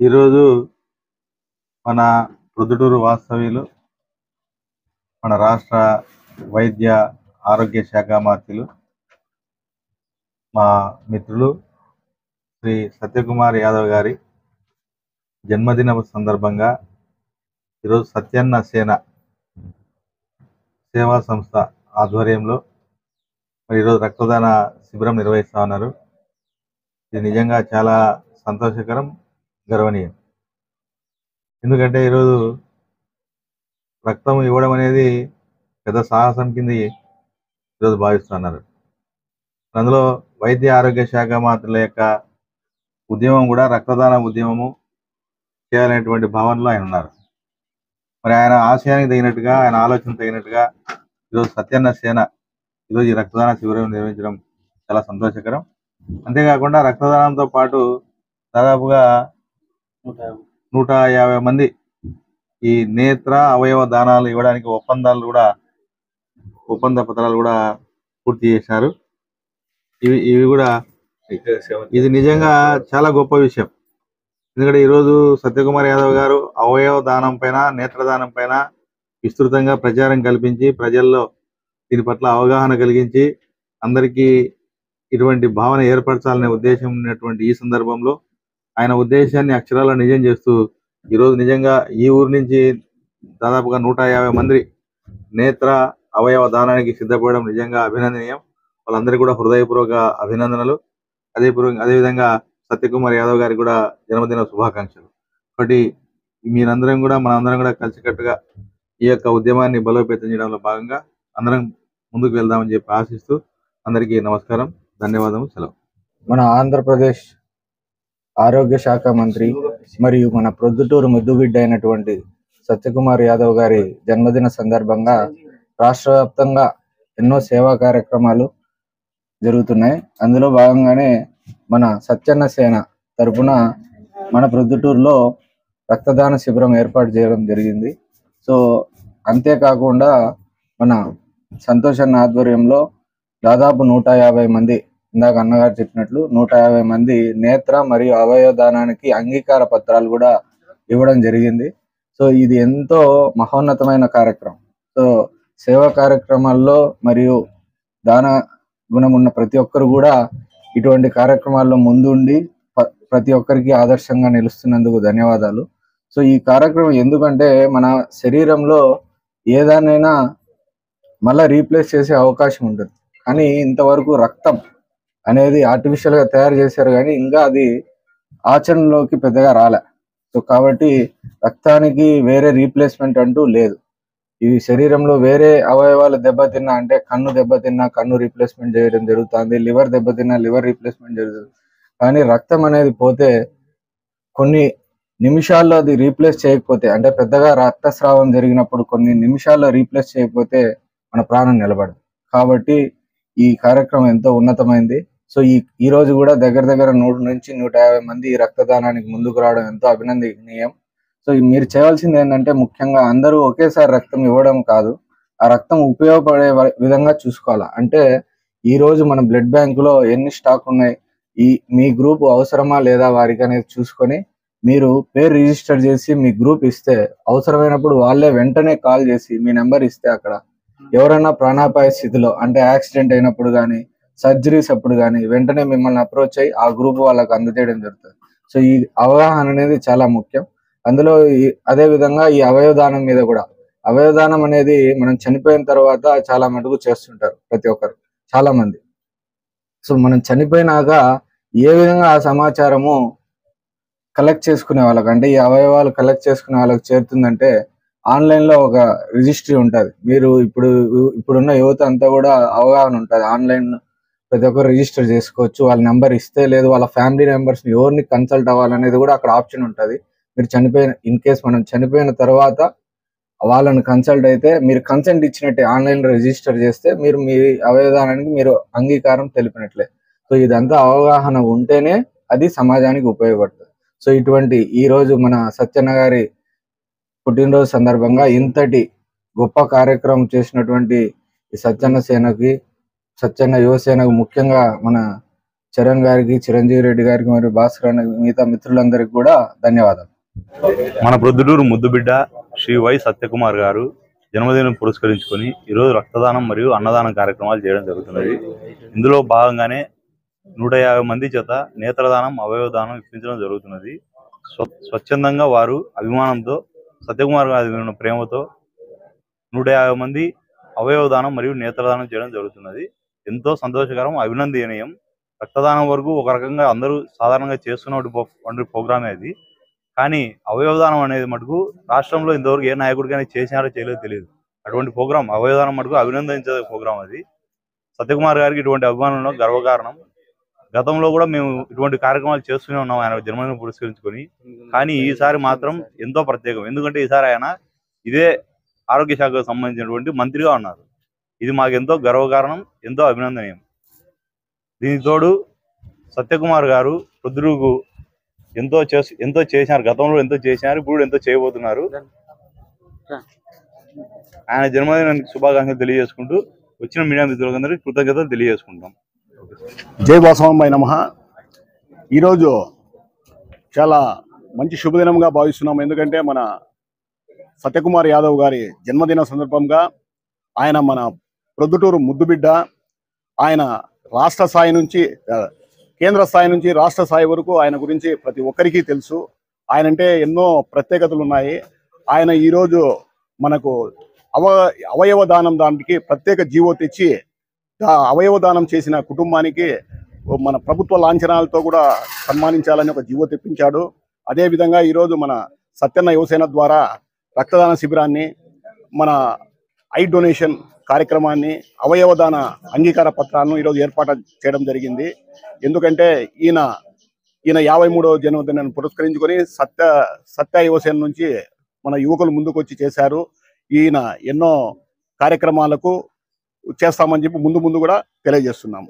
ఈరోజు మన ప్రొద్దుటూరు వాస్తవ్యులు, మన రాష్ట్ర వైద్య ఆరోగ్య శాఖ మంత్రులు, మా మిత్రులు శ్రీ సత్యకుమార్ యాదవ్ గారి జన్మదిన సందర్భంగా ఈరోజు సత్యన్న సేన సేవా సంస్థ ఆధ్వర్యంలో ఈరోజు రక్తదాన శిబిరం నిర్వహిస్తూ ఉన్నారు. ఇది నిజంగా చాలా సంతోషకరం, గర్వనీయం. ఎందుకంటే ఈరోజు రక్తం ఇవ్వడం అనేది పెద్ద సాహసం కింద ఈరోజు భావిస్తున్నారు. అందులో వైద్య ఆరోగ్య శాఖ మంత్రుల యొక్క ఉద్యమం కూడా రక్తదాన ఉద్యమము చేయాలనేటువంటి భావనలో ఆయన ఉన్నారు. మరి ఆయన ఆశయానికి తగినట్టుగా, ఆయన ఆలోచన తగినట్టుగా ఈరోజు సత్యన్న సేన ఈరోజు ఈ రక్తదాన శిబిరం నిర్వహించడం చాలా సంతోషకరం. అంతేకాకుండా రక్తదానంతో పాటు దాదాపుగా 150 మంది ఈ నేత్ర అవయవ దానాలు ఇవ్వడానికి ఒప్పంద పత్రాలు కూడా పూర్తి చేశారు. ఇవి కూడా ఇది నిజంగా చాలా గొప్ప విషయం. ఎందుకంటే ఈరోజు సత్యకుమార్ యాదవ్ గారు అవయవ దానం పైన, నేత్రదానం పైన విస్తృతంగా ప్రచారం కల్పించి ప్రజల్లో దీని పట్ల అవగాహన కలిగించి అందరికీ ఇటువంటి భావన ఏర్పరచాలనే ఉద్దేశం ఉన్నటువంటి ఈ సందర్భంలో ఆయన ఉద్దేశాన్ని అక్షరాల నిజం చేస్తూ ఈరోజు నిజంగా ఈ ఊరు నుంచి దాదాపుగా 150 మంది నేత్ర అవయవ దానానికి సిద్ధపడడం నిజంగా అభినందనీయం. వాళ్ళందరికీ కూడా హృదయపూర్వక అభినందనలు. అదేవిధంగా సత్యకుమార్ యాదవ్ గారికి కూడా జన్మదిన శుభాకాంక్షలు. ఒకటి మనందరం కూడా కలిసికట్టుగా ఈ యొక్క ఉద్యమాన్ని బలోపేతం చేయడంలో భాగంగా అందరం ముందుకు వెళ్దామని చెప్పి ఆశిస్తూ అందరికీ నమస్కారం, ధన్యవాదము, సెలవు. మన ఆంధ్రప్రదేశ్ ఆరోగ్య శాఖ మంత్రి మరియు మన ప్రొద్దుటూరు ముద్దుబిడ్డ అయినటువంటి సత్యకుమార్ యాదవ్ గారి జన్మదిన సందర్భంగా రాష్ట్ర వ్యాప్తంగా ఎన్నో సేవా కార్యక్రమాలు జరుగుతున్నాయి. అందులో భాగంగానే మన సత్యన్న సేన తరపున మన ప్రొద్దుటూరులో రక్తదాన శిబిరం ఏర్పాటు చేయడం జరిగింది. సో అంతేకాకుండా మన సంతోష్ అన్న ఆధ్వర్యంలో దాదాపు 150 మంది, ఇందాక అన్నగారు చెప్పినట్లు 150 మంది నేత్ర మరియు అవయవ దానానికి అంగీకార పత్రాలు కూడా ఇవ్వడం జరిగింది. సో ఇది ఎంతో మహోన్నతమైన కార్యక్రమం. సో సేవా కార్యక్రమాల్లో మరియు దాన గుణం ఉన్న ప్రతి ఒక్కరు కూడా ఇటువంటి కార్యక్రమాల్లో ముందుండి ప్రతి ఒక్కరికి ఆదర్శంగా నిలుస్తున్నందుకు ధన్యవాదాలు. సో ఈ కార్యక్రమం ఎందుకంటే మన శరీరంలో ఏదానైనా మళ్ళీ రీప్లేస్ చేసే అవకాశం ఉంటుంది, కానీ ఇంతవరకు రక్తం అనేది ఆర్టిఫిషియల్గా తయారు చేశారు, కానీ ఇంకా అది ఆచరణలోకి పెద్దగా రాలే. సో కాబట్టి రక్తానికి వేరే రీప్లేస్మెంట్ అంటూ లేదు. ఇవి శరీరంలో వేరే అవయవాలు దెబ్బతిన్నా, అంటే కన్ను దెబ్బతిన్నా కన్ను రీప్లేస్మెంట్ చేయడం జరుగుతుంది, లివర్ దెబ్బతిన్నా లివర్ రీప్లేస్మెంట్ జరుగుతుంది. కానీ రక్తం అనేది పోతే కొన్ని నిమిషాల్లో అది రీప్లేస్ చేయకపోతే, అంటే పెద్దగా రక్తస్రావం జరిగినప్పుడు కొన్ని నిమిషాల్లో రీప్లేస్ చేయకపోతే మన ప్రాణం నిలబడదు. కాబట్టి ఈ కార్యక్రమం ఎంతో ఉన్నతమైంది. సో ఈ రోజు కూడా దగ్గర 100 నుంచి 150 మంది ఈ రక్తదానానికి ముందుకు రావడం ఎంతో అభినందనీయం. సో మీరు చేయవలసింది ఏంటంటే, ముఖ్యంగా అందరూ ఒకేసారి రక్తం ఇవ్వడం కాదు, ఆ రక్తం ఉపయోగపడే విధంగా చూసుకోవాలా. అంటే ఈ రోజు మన బ్లడ్ బ్యాంకులో ఎన్ని స్టాక్ ఉన్నాయి, మీ గ్రూప్ అవసరమా లేదా వారికి అనేది చూసుకొని మీరు పేరు రిజిస్టర్ చేసి మీ గ్రూప్ ఇస్తే, అవసరమైనప్పుడు వాళ్ళే వెంటనే కాల్ చేసి మీ నెంబర్ ఇస్తే అక్కడ ఎవరైనా ప్రాణాపాయ స్థితిలో, అంటే యాక్సిడెంట్ అయినప్పుడు కానీ సర్జరీస్ అప్పుడు కానీ వెంటనే మిమ్మల్ని అప్రోచ్ అయ్యి ఆ గ్రూప్ వాళ్ళకు అందజేయడం జరుగుతుంది. సో ఈ అవగాహన అనేది చాలా ముఖ్యం. అందులో అదే విధంగా ఈ అవయవదానం మీద కూడా, అవయవదానం అనేది మనం చనిపోయిన తర్వాత చాలా మటుకు చేస్తుంటారు ప్రతి ఒక్కరు, చాలా మంది. సో మనం చనిపోయినాక ఏ విధంగా ఆ సమాచారము కలెక్ట్ చేసుకునే వాళ్ళకి, అంటే ఈ అవయవాలు కలెక్ట్ చేసుకునే వాళ్ళకి చేరుతుందంటే, ఆన్లైన్లో ఒక రిజిస్ట్రీ ఉంటుంది. మీరు ఇప్పుడున్న యువత అంతా కూడా అవగాహన ఉంటుంది, ఆన్లైన్ ప్రతి ఒక్కరు రిజిస్టర్ చేసుకోవచ్చు. వాళ్ళ నెంబర్ ఇస్తే, లేదు వాళ్ళ ఫ్యామిలీ మెంబర్స్ ఎవరిని కన్సల్ట్ అవ్వాలనేది కూడా అక్కడ ఆప్షన్ ఉంటుంది. మీరు ఇన్ కేస్ మనం చనిపోయిన తర్వాత వాళ్ళని కన్సల్ట్ అయితే మీరు కన్సెంట్ ఇచ్చినట్టే, ఆన్లైన్లో రిజిస్టర్ చేస్తే మీరు మీ అవయవదానానికి మీరు అంగీకారం తెలిపినట్లే. సో ఇదంతా అవగాహన ఉంటేనే అది సమాజానికి ఉపయోగపడుతుంది. సో ఇటువంటి ఈరోజు మన సత్యన్న గారి పుట్టినరోజు సందర్భంగా ఇంతటి గొప్ప కార్యక్రమం చేసినటువంటి ఈ సత్యన్న యువసేనకు, ముఖ్యంగా మన చరణ్ గారికి, చిరంజీవి రెడ్డి గారికి మరియు భాస్కర్ అన్న మిగతా మిత్రులందరికీ కూడా ధన్యవాదాలు. మన ప్రొద్దుటూరు ముద్దుబిడ్డ శ్రీ వై సత్యకుమార్ గారు జన్మదినం పురస్కరించుకొని ఈరోజు రక్తదానం మరియు అన్నదానం కార్యక్రమాలు చేయడం జరుగుతున్నది. ఇందులో భాగంగానే 150 మంది చేత నేత్రదానం, అవయవదానం ఇప్పించడం జరుగుతున్నది. స్వచ్ఛందంగా వారు అభిమానంతో సత్యకుమార్ గారి ఉన్న ప్రేమతో 150 మంది అవయవదానం మరియు నేత్రదానం చేయడం జరుగుతున్నది. ఎంతో సంతోషకరం, అభినందనీయం. రక్తదానం వరకు ఒక రకంగా అందరూ సాధారణంగా చేస్తున్న ప్రోగ్రామే అది. కానీ అవయవదానం అనేది మటుకు రాష్ట్రంలో ఇంతవరకు ఏ నాయకుడికైనా చేసినారో చేయలేదో తెలియదు. అటువంటి ప్రోగ్రాం అవయవదానం మటుకు అభినందించే ప్రోగ్రాం అది. సత్యకుమార్ గారికి ఇటువంటి అభిమానంలో గర్వకారణం. గతంలో కూడా మేము ఇటువంటి కార్యక్రమాలు చేస్తూనే ఉన్నాం ఆయన జన్మదినం పురస్కరించుకొని. కానీ ఈసారి మాత్రం ఎంతో ప్రత్యేకం. ఎందుకంటే ఈసారి ఆయన ఇదే ఆరోగ్య శాఖకు సంబంధించినటువంటి మంత్రిగా ఉన్నారు. ఇది మాకు ఎంతో గర్వకారణం, ఎంతో అభినందనీయం. దీనికి తోడు సత్యకుమార్ గారు ప్రొద్దుటూరుకు ఎంతో చేసినారు. గతంలో ఎంతో చేసినారు, ఇప్పుడు ఎంతో చేయబోతున్నారు. ఆయన జన్మదినానికి శుభాకాంక్షలు తెలియజేసుకుంటూ వచ్చిన మీడియా మిత్రులందరికీ కృతజ్ఞతలు తెలియజేసుకుంటాం. జై బసవాంబాయి నమః. ఈరోజు చాలా మంచి శుభదినంగా భావిస్తున్నాం. ఎందుకంటే మన సత్యకుమార్ యాదవ్ గారి జన్మదిన సందర్భంగా ఆయన మన ప్రొద్దుటూరు ముద్దుబిడ్డ. ఆయన రాష్ట్ర స్థాయి నుంచి కేంద్ర స్థాయి నుంచి రాష్ట్ర స్థాయి వరకు ఆయన గురించి ప్రతి ఒక్కరికి తెలుసు. ఆయనంటే ఎన్నో ప్రత్యేకతలు ఉన్నాయి. ఆయన ఈరోజు మనకు అవయవ దానం దానికి ప్రత్యేక జీవో తెచ్చి అవయవ దానం చేసిన కుటుంబానికి మన ప్రభుత్వ లాంఛనాలతో కూడా సన్మానించాలని ఒక జీవో తెప్పించాడు. అదేవిధంగా ఈరోజు మన సత్యన్న యువసేన ద్వారా రక్తదాన శిబిరాన్ని, మన ఐ డొనేషన్ కార్యక్రమాన్ని, అవయవదాన అంగీకార పత్రాలను ఈరోజు ఏర్పాటు చేయడం జరిగింది. ఎందుకంటే ఈయన 53వ జన్మదినాన్ని పురస్కరించుకొని సత్య యువసేన నుంచి మన యువకులు ముందుకు వచ్చి చేశారు. ఈయన ఎన్నో కార్యక్రమాలకు చేస్తామని చెప్పి ముందు కూడా తెలియజేస్తున్నాము.